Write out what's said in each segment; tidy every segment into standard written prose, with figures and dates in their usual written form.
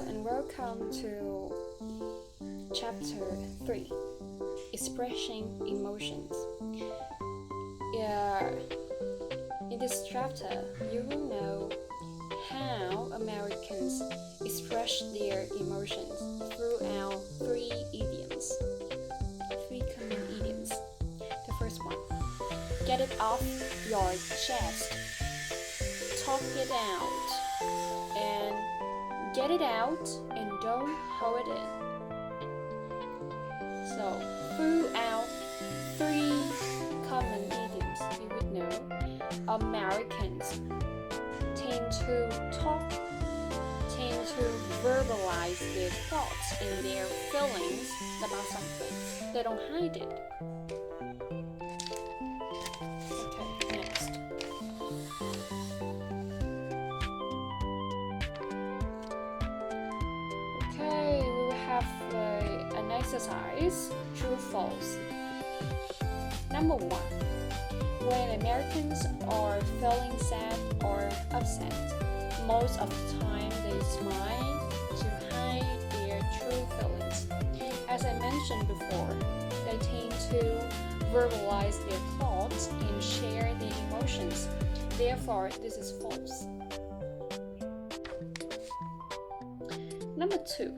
and welcome to Chapter 3 Expressing Emotions. In this chapter, you will know how Americans express their emotions throughout three common idioms. The first one, get it off your chest, talk it out, and get it out and don't hold it in. So, throughout three common idioms, you would know Americans tend to verbalize their thoughts and their feelings about something. They don't hide it. Okay, next. Okay, we will have an exercise, true false. Number 1. When Americans are feeling sad or upset, most of the time they smile to hide their true feelings. As I mentioned before, they tend to verbalize their thoughts and share their emotions. Therefore, this is false. Number 2.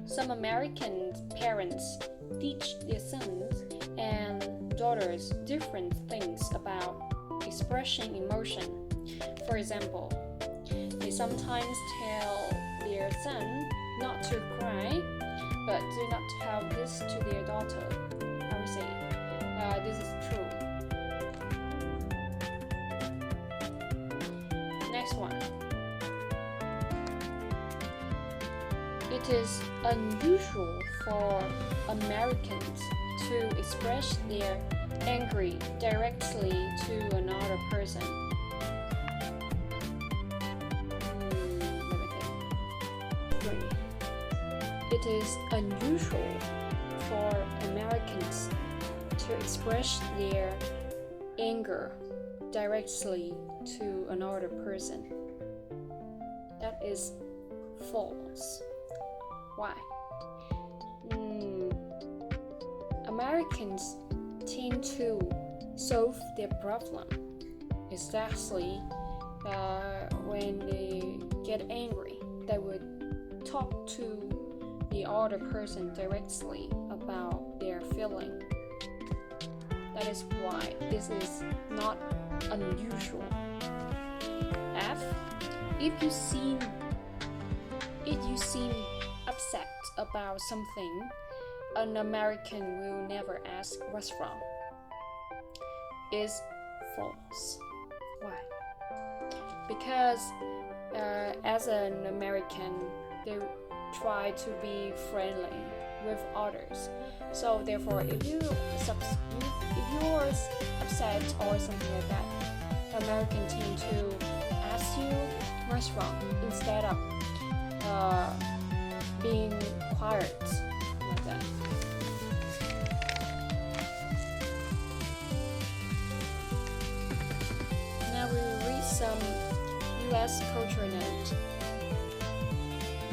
Some American parents teach their sons and daughters different things about expressing emotion. For example, they sometimes tell their son not to cry, but do not tell this to their daughter. I would say this is true. Next one. It is unusual for Americans to express their anger directly to another person. It is unusual for Americans to express their anger directly to another person. That is false. Why? Americans tend to solve their problem, especially when they get angry. They would talk to the other person directly about their feeling. That is why this is not unusual. F. If you seem upset about something, an American will never ask what's wrong. Is false. Why? Because as an American, they try to be friendly with others. So therefore, if you're upset or something like that, American tend to ask you what's wrong instead of being quiet like that. Now we will read some U.S. culture note.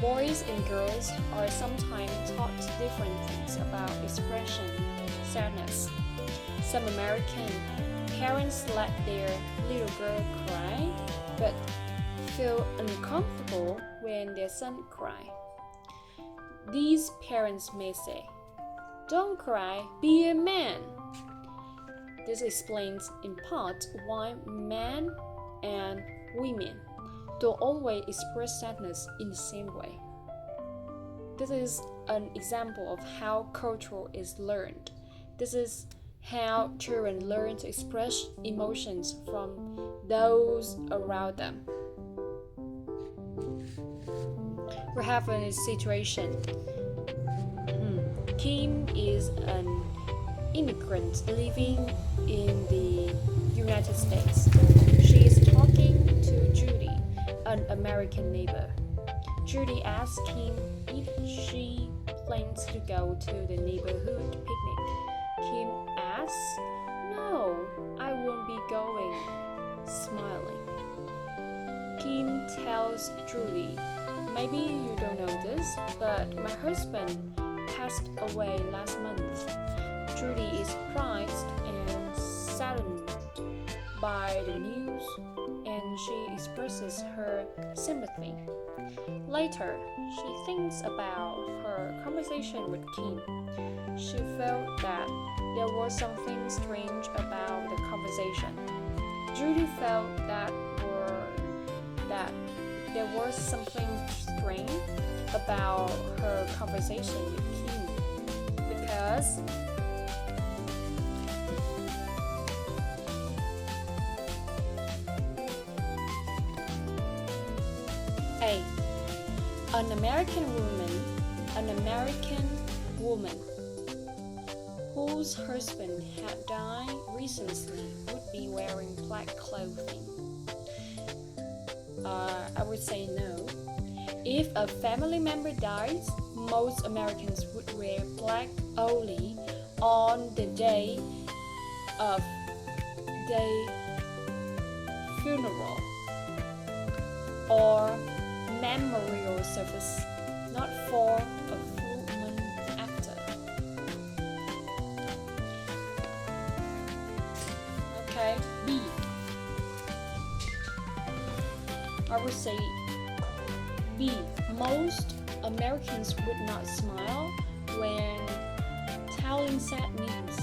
Boys and girls are sometimes taught different things about expressing sadness. Some American parents let their little girl cry, but feel uncomfortable when their son cries. These parents may say, "Don't cry, be a man." This explains in part why men and women don't always express sadness in the same way. This is an example of how culture is learned. This is how children learn to express emotions from those around them. We have a situation. Kim is an immigrant living in the United States. She is talking to Judy, an American neighbor. Judy asks Kim if she plans to go to the neighborhood picnic. Kim asks, "No, I won't be going," smiling. Kim tells Judy, "Maybe you but my husband passed away last month. Judy is surprised and saddened by the news, and she expresses her sympathy. Later, she thinks about her conversation with Kim. She felt that there was something strange about the conversation. Judy felt that there was something strange about her conversation with Kim because A. An American woman whose husband had died recently would be wearing black clothing. I would say no. If a family member dies, most Americans would wear black only on the day of the funeral or memorial service, not for a full month after. Okay, B. I would say B. Most Americans would not smile when telling sad news.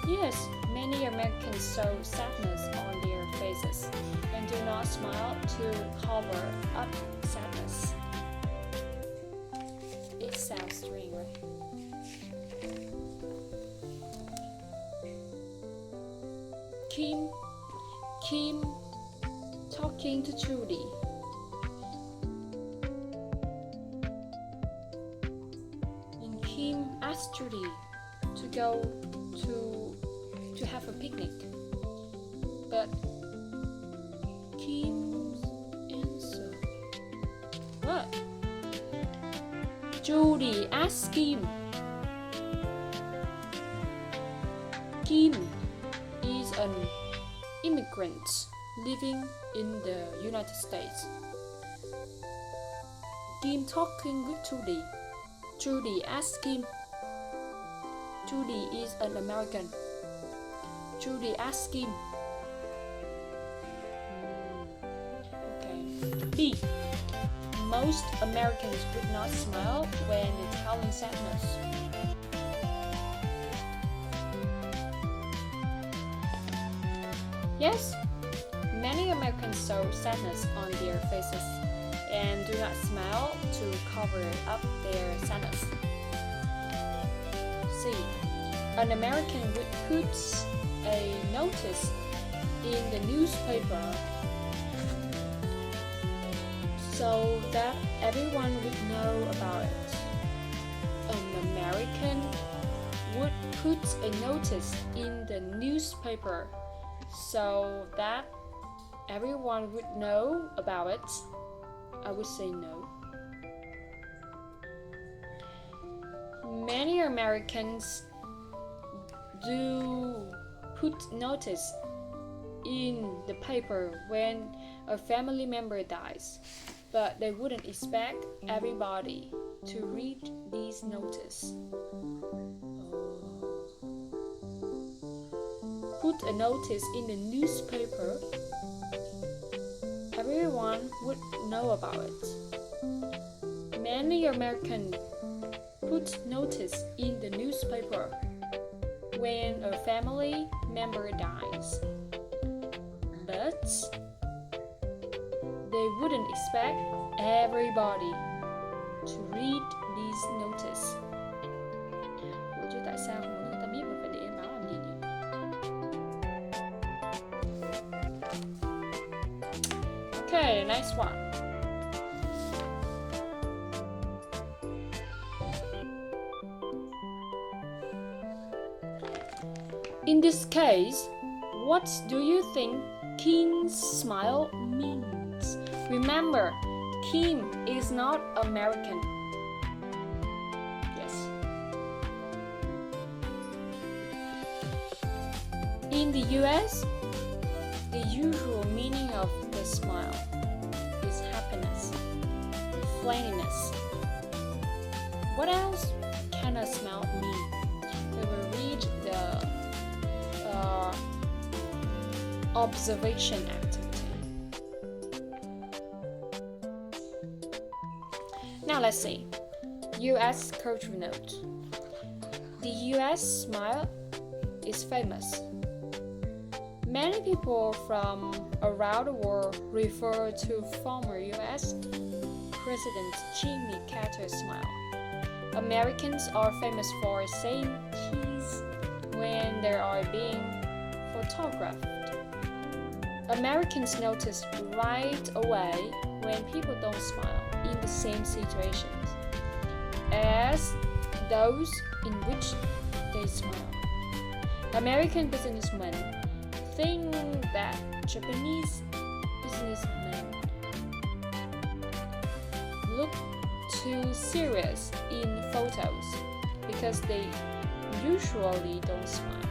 Yes, many Americans show sadness on their faces and do not smile to cover up sadness. It sounds strange, right? Kim talking to Judy. And Kim asked Judy to go to have a picnic. But Kim's answer. What? Judy asked Kim. Kim is an immigrant living in the United States. Kim talking with Judy. Judy asked Kim. Judy is an American. Judy asked Kim. Okay. B. Most Americans would not smile when telling sadness. Yes, many Americans show sadness on their faces and do not smile to cover up their sadness. C. An American would put a notice in the newspaper so that everyone would know about it. An American would put a notice in the newspaper so that everyone would know about it. I would say no. Many Americans do put notice in the paper when a family member dies, but they wouldn't expect everybody to read these notices. Put a notice in the newspaper, everyone would know about it. Many Americans put notice in the newspaper when a family member dies, but they wouldn't expect everybody to read these notices. Ủa chứ tại sao không người ta biết mà phải để em báo làm gì nhỉ? Okay, next one. In this case, what do you think Kim's smile means? Remember, Kim is not American. Yes. In the US, the usual meaning of the smile is happiness, friendliness, What else can a smile mean? We will read the observation activity. Now let's see. U.S. cultural note. The U.S. smile is famous. Many people from around the world refer to former U.S. President Jimmy Carter's smile. Americans are famous for saying cheese when they are being photographed. Americans notice right away when people don't smile in the same situations as those in which they smile. American businessmen think that Japanese businessmen look too serious in photos because they usually don't smile.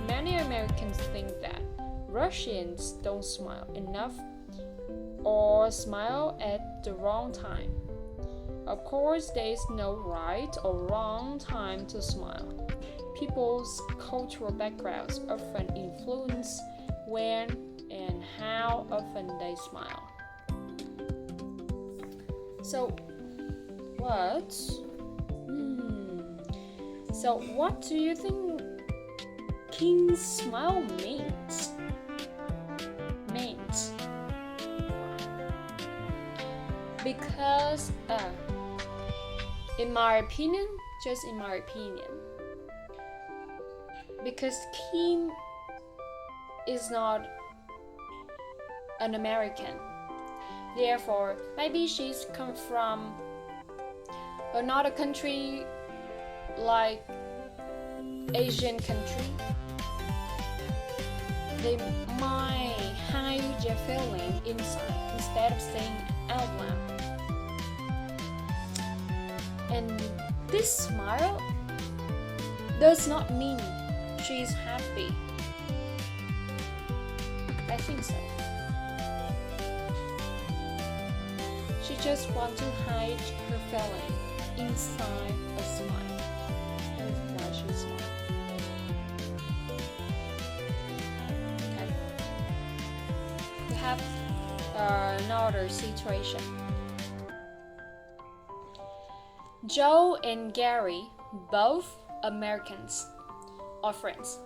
Many Americans think that Russians don't smile enough or smile at the wrong time. Of course, there is no right or wrong time to smile. People's cultural backgrounds often influence when and how often they smile. So, what do you think King's smile means? Because, in my opinion, because Kim is not an American. Therefore, maybe she's come from another country like Asian country. They might hide their feeling inside instead of saying out loud. And this smile does not mean she is happy. I think so. She just wants to hide her feeling inside a smile. That's why she smiles. Okay. We have another situation. Joe and Gary, both Americans, are friends.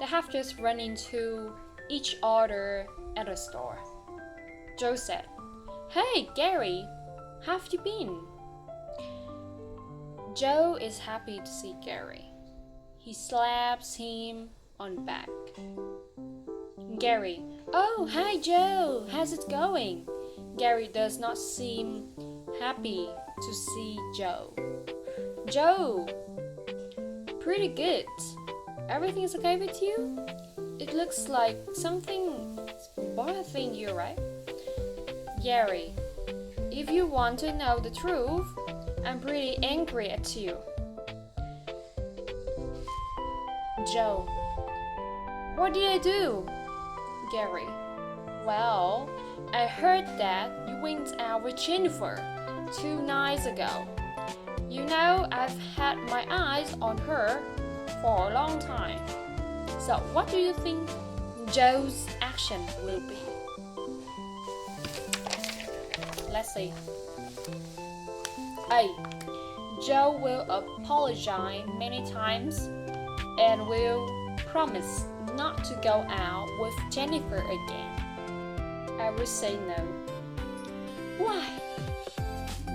They have just run into each other at a store. Joe said, "Hey, Gary, how have you been?" Joe is happy to see Gary. He slaps him on the back. Gary, "Oh, hi Joe, how's it going?" Gary does not seem happy to see Joe. "Joe, pretty good. Everything is okay with you? It looks like something bothering you, right?" Gary, "If you want to know the truth, I'm pretty angry at you." Joe, "What did I do?" Gary, "Well, I heard that you went out with Jennifer 2 nights ago. You know, I've had my eyes on her for a long time. So what do you think Joe's action will be?" Let's see. A. Joe will apologize many times and will promise not to go out with Jennifer again. I would say no. Why?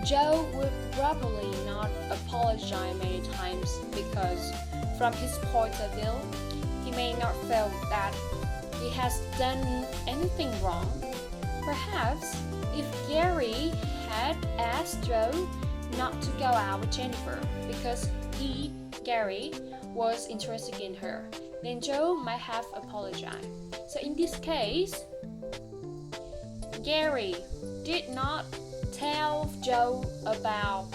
Joe would probably not apologize many times because, from his point of view, he may not feel that he has done anything wrong. Perhaps if Gary had asked Joe not to go out with Jennifer because he, Gary, was interested in her, then Joe might have apologized. So in this case, Gary did not tell Joe about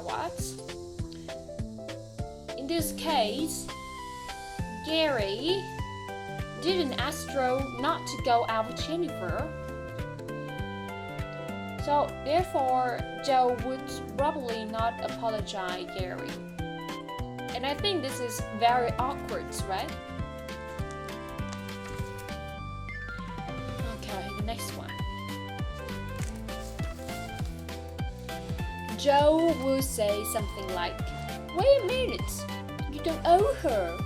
what? In this case, Gary didn't ask Joe not to go out with Jennifer. So therefore, Joe would probably not apologize Gary. And I think this is very awkward, right? Okay, the next one. Joe will say something like, "Wait a minute, you don't owe her.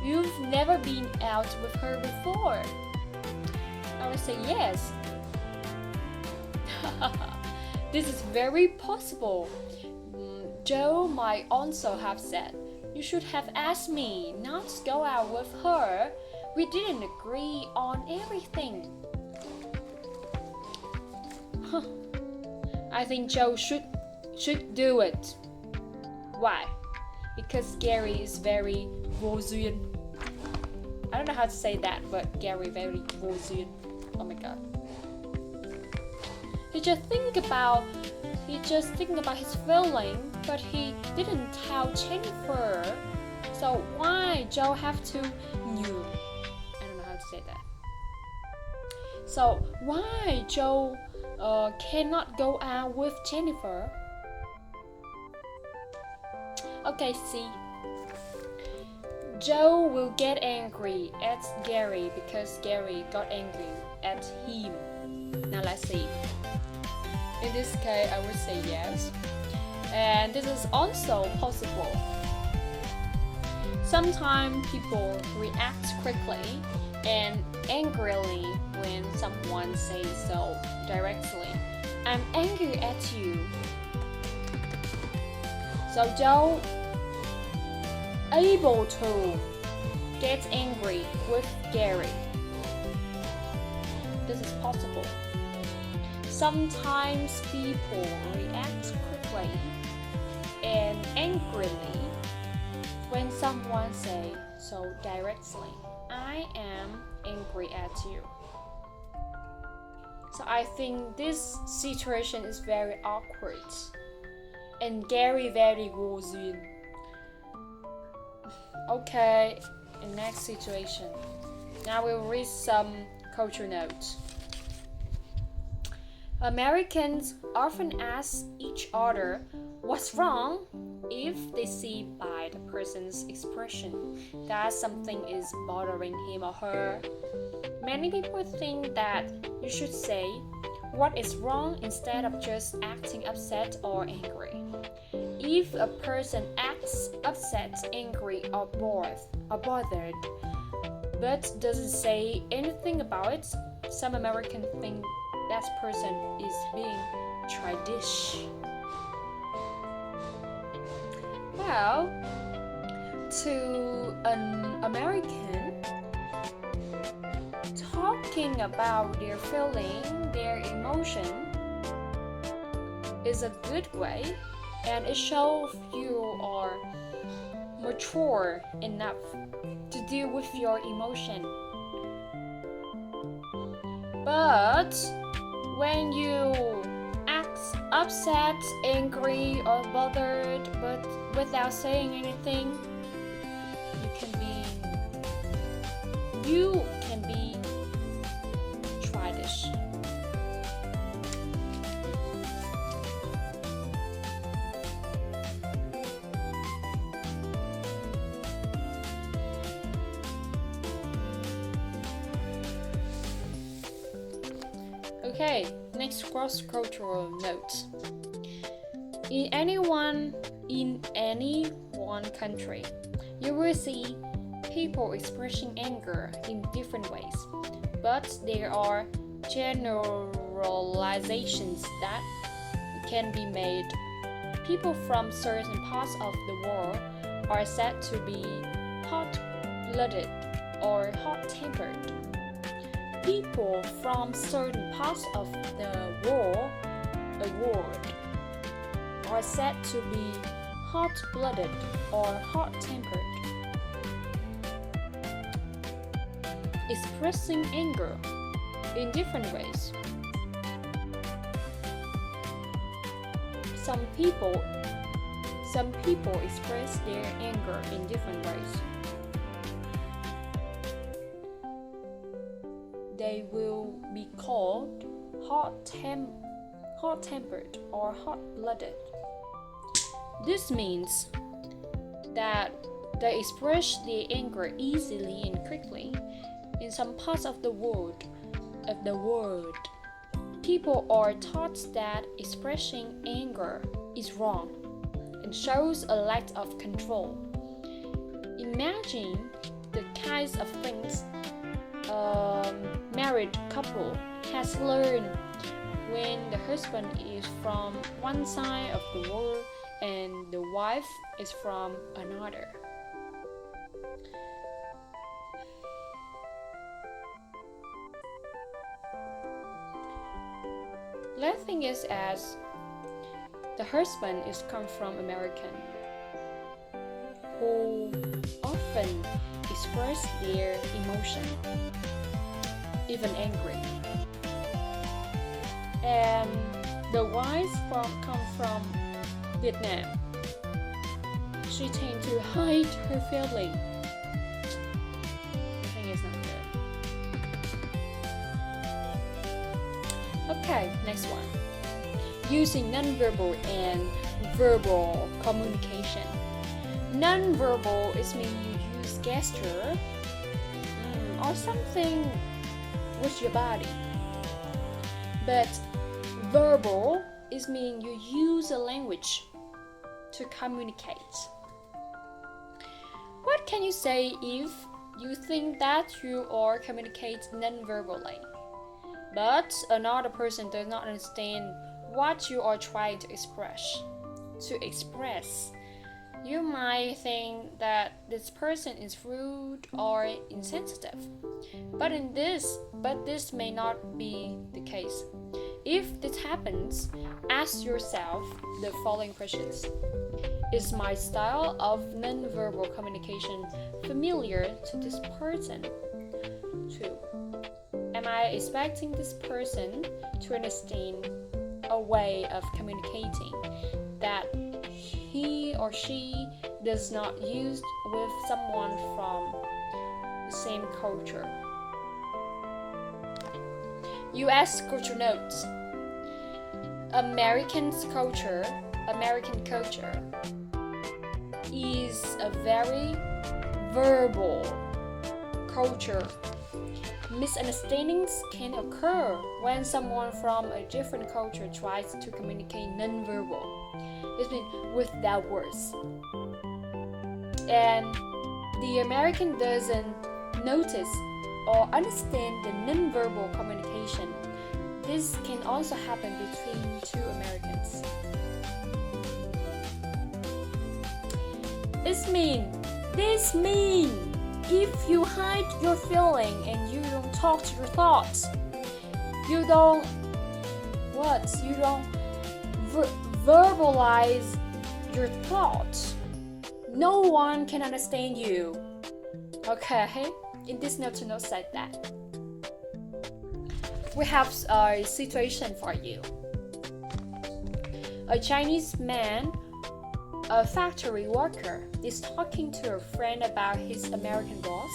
You've never been out with her before." I would say yes. This is very possible. Joe might also have said, "You should have asked me not to go out with her. We didn't agree on everything." I think Joe should do it. Why? Because Gary is very vô duyên. I don't know how to say that, but Gary very vô duyên. Oh my god. He just think about his feeling, but he didn't tell Jennifer. So why Joe have to knew? I don't know how to say that. So why Joe cannot go out with Jennifer? Okay, see. Joe will get angry at Gary because Gary got angry at him. Now let's see. In this case, I would say yes. And this is also possible. Sometimes people react quickly and angrily when someone says so directly. "I'm angry at you." So Joe able to get angry with Gary. This is possible. Sometimes people react quickly and angrily when someone says so directly. "I am angry at you." So I think this situation is very awkward. And Gary very vô duyên. Okay, in next situation. Now we'll read some culture notes. Americans often ask each other what's wrong if they see by the person's expression that something is bothering him or her. Many people think that you should say what is wrong instead of just acting upset or angry. If a person acts upset, angry, or bothered, but doesn't say anything about it, some Americans think that person is being childish. Well, to an American, talking about their feeling, their emotion, is a good way, and it shows you are mature enough to deal with your emotion. But when you act upset, angry, or bothered, but without saying anything, you can be childish. Okay, next cross-cultural note. In any one country, you will see people expressing anger in different ways, but there are generalizations that can be made. People from certain parts of the world are said to be hot-blooded or hot-tempered. People from certain parts of the world are said to be hot-blooded or hot-tempered. Expressing anger in different ways. Some people express their anger in different ways. They will be called hot-tempered or hot-blooded. This means that they express their anger easily and quickly. In some parts of the world, people are taught that expressing anger is wrong and shows a lack of control. Imagine the kinds of things a married couple has learned when the husband is from one side of the world and the wife is from another. Let's think it as the husband is come from American, who often express their emotion, even angry. And the wife come from Vietnam. She tends to hide her feeling. I think it's not good. Okay, next one. Using nonverbal and verbal communication. Nonverbal is mean you use gesture or something with your body. But verbal is mean you use a language to communicate. What can you say if you think that you are communicate non-verbally, but another person does not understand what you are trying to express? You might think that this person is rude or insensitive, but this may not be the case. If this happens, ask yourself the following questions. Is my style of nonverbal communication familiar to this person? 2. Am I expecting this person to understand a way of communicating that he or she does not use with someone from the same culture? U.S. culture notes. American culture is a very verbal culture. Misunderstandings can occur when someone from a different culture tries to communicate non-verbal. It means without words. And the American doesn't notice or understand the non-verbal communication. This can also happen between two Americans. This means if you hide your feeling and you don't talk to your thoughts, you don't verbalize your thoughts, no one can understand you. Okay, in this note to note said that we have a situation for you. A Chinese man, a factory worker, is talking to a friend about his American boss.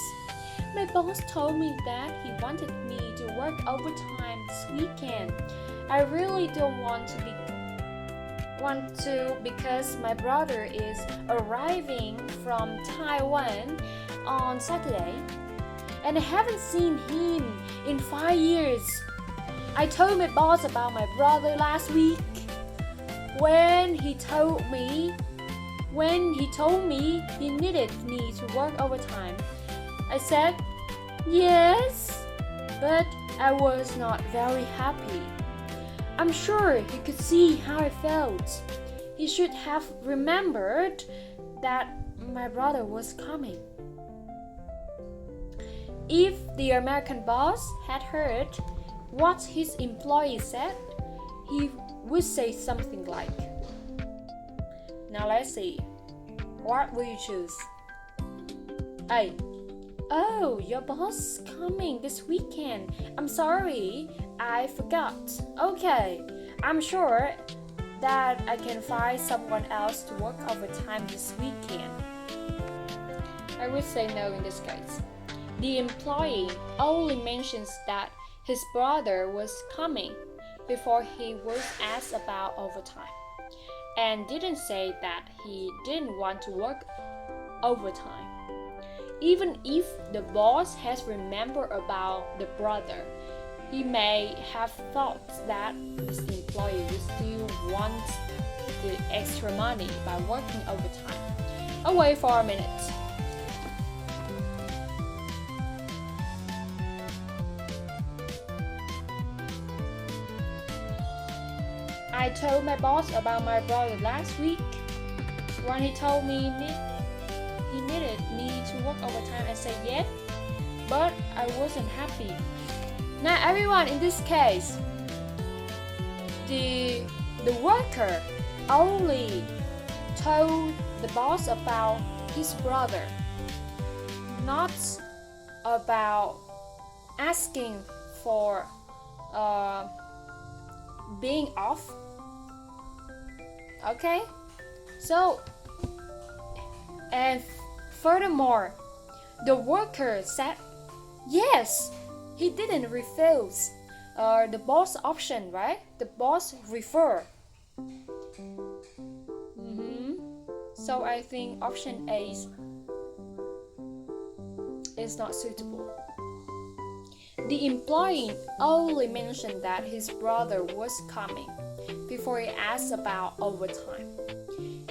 My boss told me that he wanted me to work overtime this weekend. I really don't want to because my brother is arriving from Taiwan on Saturday and I haven't seen him in 5 years. I told my boss about my brother last week. When he told me he needed me to work overtime, I said yes, but I was not very happy. I'm sure he could see how I felt. He should have remembered that my brother was coming. If the American boss had heard what his employee said, he would say something like, now let's see, what will you choose? A. Oh, your boss is coming this weekend. I'm sorry, I forgot. Okay, I'm sure that I can find someone else to work overtime this weekend. I would say no in this case. The employee only mentions that his brother was coming. before he was asked about overtime, and didn't say that he didn't want to work overtime. Even if the boss has remembered about the brother, he may have thought that this employee would still want the extra money by working overtime. I'll wait for a minute. I told my boss about my brother last week when he told me he needed me to work overtime. I said yes, but I wasn't happy. Now everyone, in this case, the worker only told the boss about his brother, not about asking for being off. Okay, so and furthermore, the worker said yes. He didn't refuse the boss option, right? The boss refer. So I think option A is not suitable. The employee only mentioned that his brother was coming before he asked about overtime,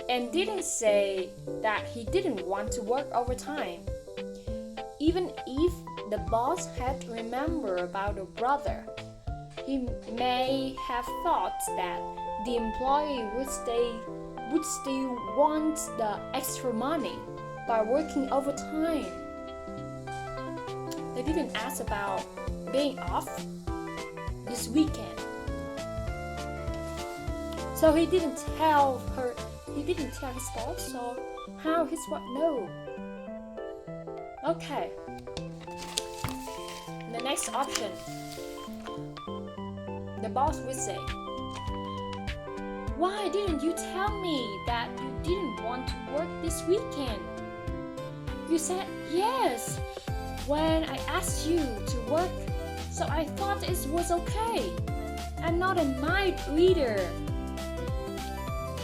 and didn't say that he didn't want to work overtime. Even if the boss had remembered about the brother, he may have thought that the employee would still want the extra money by working overtime. They didn't ask about being off this weekend. So he didn't tell his boss, so how his boss know? Okay. The next option, the boss would say, why didn't you tell me that you didn't want to work this weekend? You said yes when I asked you to work, so I thought it was okay. I'm not a mind reader.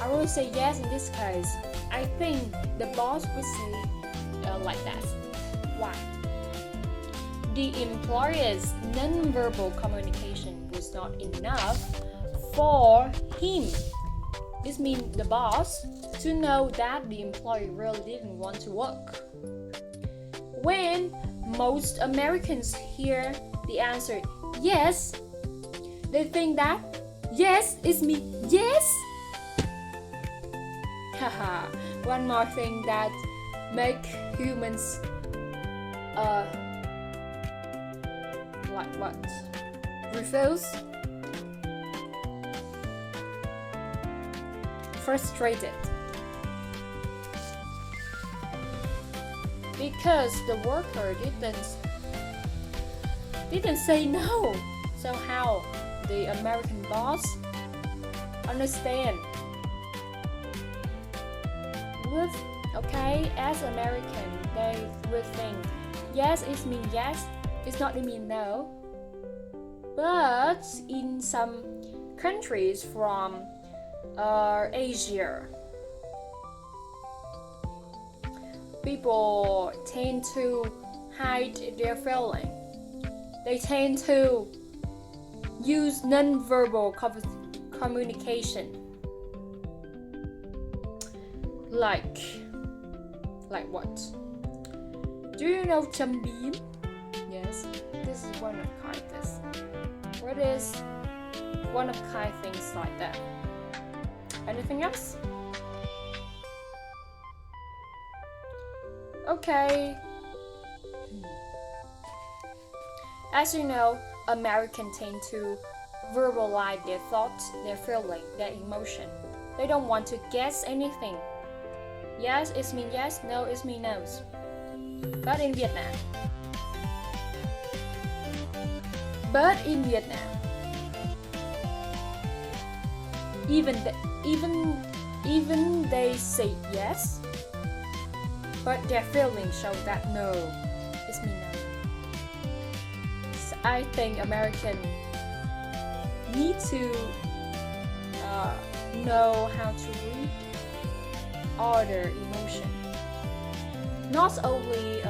I will say yes in this case. I think the boss would say like that. Why? The employer's non-verbal communication was not enough for him. This means the boss to know that the employee really didn't want to work. When most Americans hear the answer yes, they think that yes is me yes. Haha, one more thing that make humans like what? Refuse? Frustrated. Because the worker didn't say no. So how the American boss understand? As American, they would think yes it means yes, it's not it mean no. But in some countries from Asia, people tend to hide their feeling. They tend to use non-verbal communication. Like what? Do you know châm biếm? Yes, this is one of kindness. What is one of kind things like that? Anything else? Okay. As you know, Americans tend to verbalize their thoughts, their feeling, their emotion. They don't want to guess anything. Yes, it means yes, no, it means no. But in Vietnam, even they say yes, but their feelings show that no, it means no. So I think American need to know how to read other emotion. Not only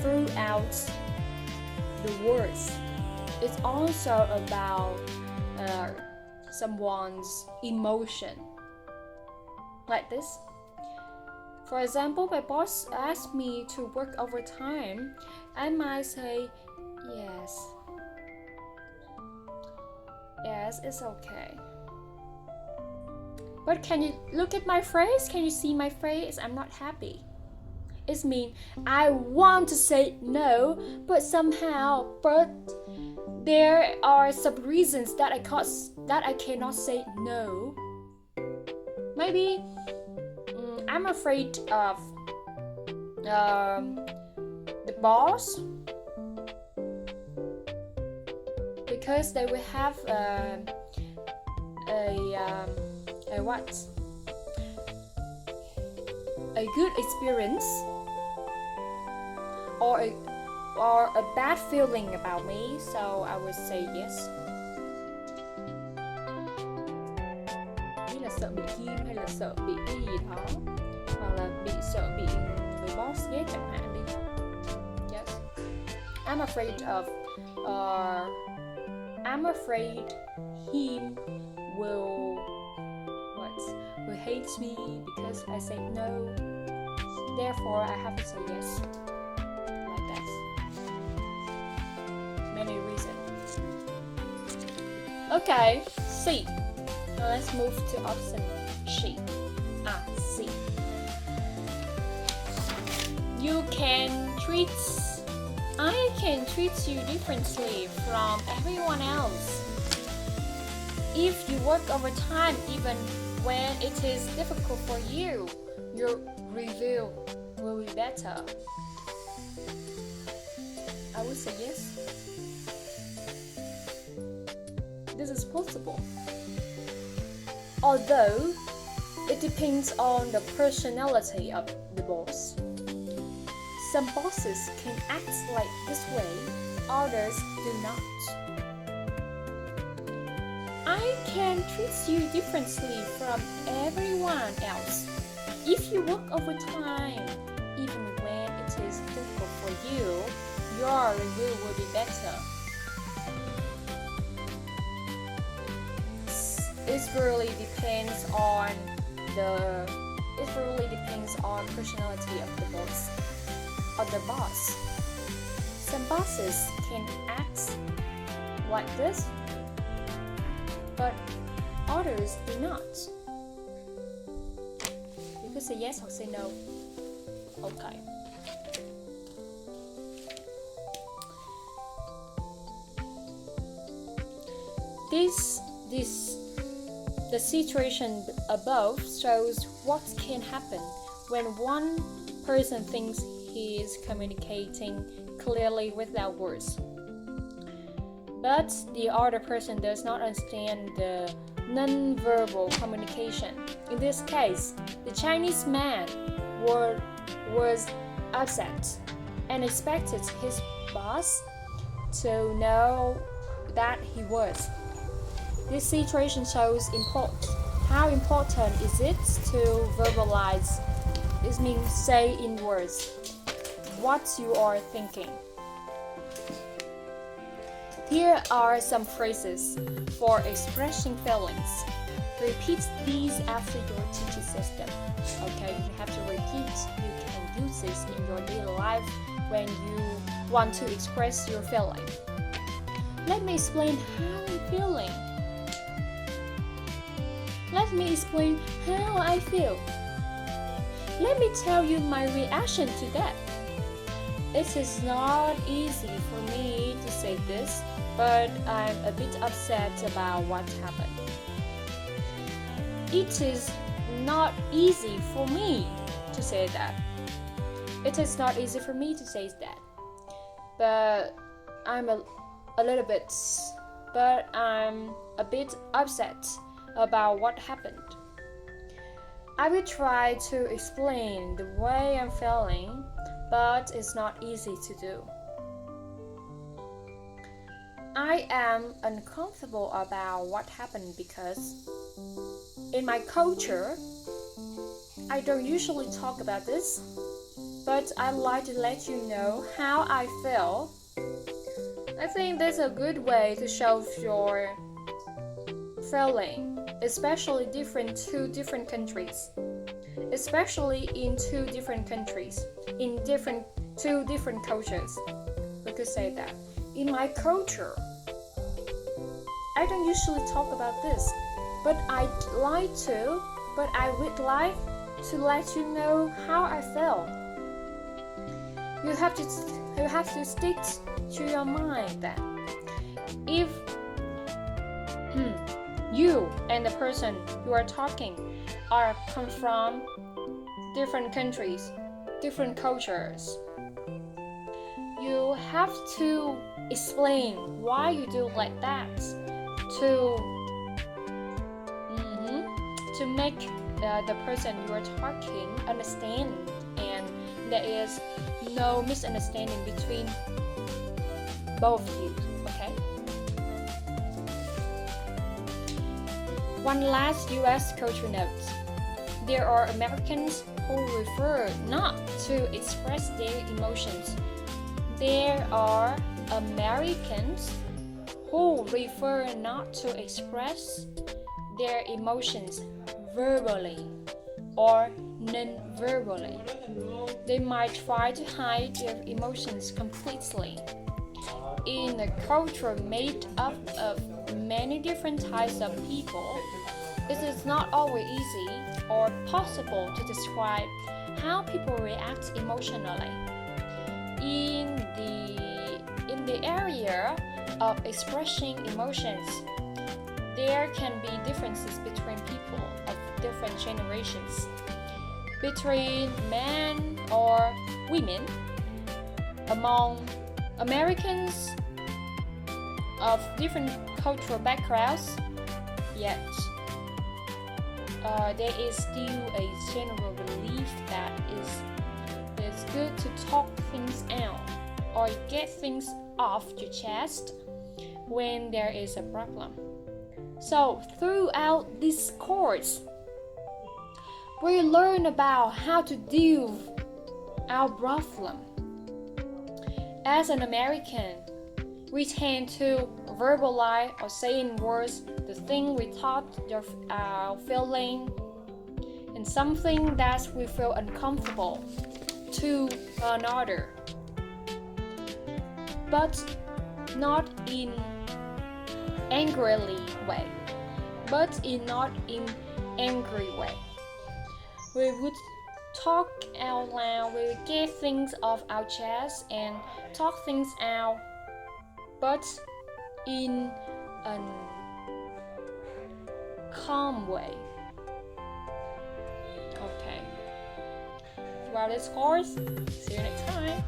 throughout the words, it's also about someone's emotion. Like this. For example, my boss asked me to work overtime. I might say, yes. Yes, it's okay. But can you look at my face? Can you see my face? I'm not happy. It means I want to say no, but there are some reasons that I cannot say no. Maybe I'm afraid of the boss because they will have a good experience or a bad feeling about me, so I would say yes. Như là sợ bị ghim hay là sợ bị cái gì đó, hoặc là sợ bị người boss ghét chẳng hạn đi. Yes. I'm afraid him will hate me because I say no. Therefore, I have to say yes. Like that. Many reasons. Okay, C. Now let's move to option C. C. I can treat you differently from everyone else. If you work overtime, even when it is difficult for you, your review will be better. I would say yes. This is possible. Although it depends on the personality of the boss. Some bosses can act like this way, others do not. I can treat you differently from everyone else. If you work overtime, even when it is difficult for you, your review will be better. It really depends on personality of the boss. Some bosses can act like this, but others do not. You could say yes or say no. Okay. The situation above shows what can happen when one person thinks he is communicating clearly without words, but the other person does not understand the non-verbal communication. In this case, the Chinese man was upset and expected his boss to know that he was. This situation shows how important is it to verbalize. This means say in words what you are thinking. Here are some phrases for expressing feelings. Repeat these after your teaching system. Okay, you have to repeat. You can use this in your daily life when you want to express your feeling. Let me explain how I'm feeling. Let me explain how I feel. Let me tell you my reaction to that. It is not easy for me to say this, but I'm a bit upset about what happened. It is not easy for me to say that. It is not easy for me to say that. But I'm a bit upset about what happened. I will try to explain the way I'm feeling, but it's not easy to do. I am uncomfortable about what happened because in my culture, I don't usually talk about this, but I'd like to let you know how I feel. I think that's a good way to show your feeling, especially two different countries. Especially in two different countries, in two different cultures. We could say that. In my culture, I don't usually talk about this, but I would like to let you know how I feel. You have to stick to your mind that if you and the person you are talking come from different countries, different cultures, you have to explain why you do like that to make the person you are talking understand, and there is no misunderstanding between both of you. Okay. One last US culture note. There are Americans who prefer not to express their emotions. There are Americans who prefer not to express their emotions verbally or non-verbally. They might try to hide their emotions completely. In a culture made up of many different types of people, it is not always easy or possible to describe how people react emotionally. In the area of expressing emotions, there can be differences between people of different generations, between men or women, among Americans of different cultural backgrounds, yet there is still a general belief that it's good to talk things out or get things off your chest when there is a problem. So throughout this course, we learn about how to deal with our problem. As an American, we tend to verbalize or say in words the thing we thought our feeling and something that we feel uncomfortable to another, but not in angrily way, not in angry way. We would talk out loud, we would get things off our chest and talk things out, but in a calm way. Okay. Throughout this course, see you next time.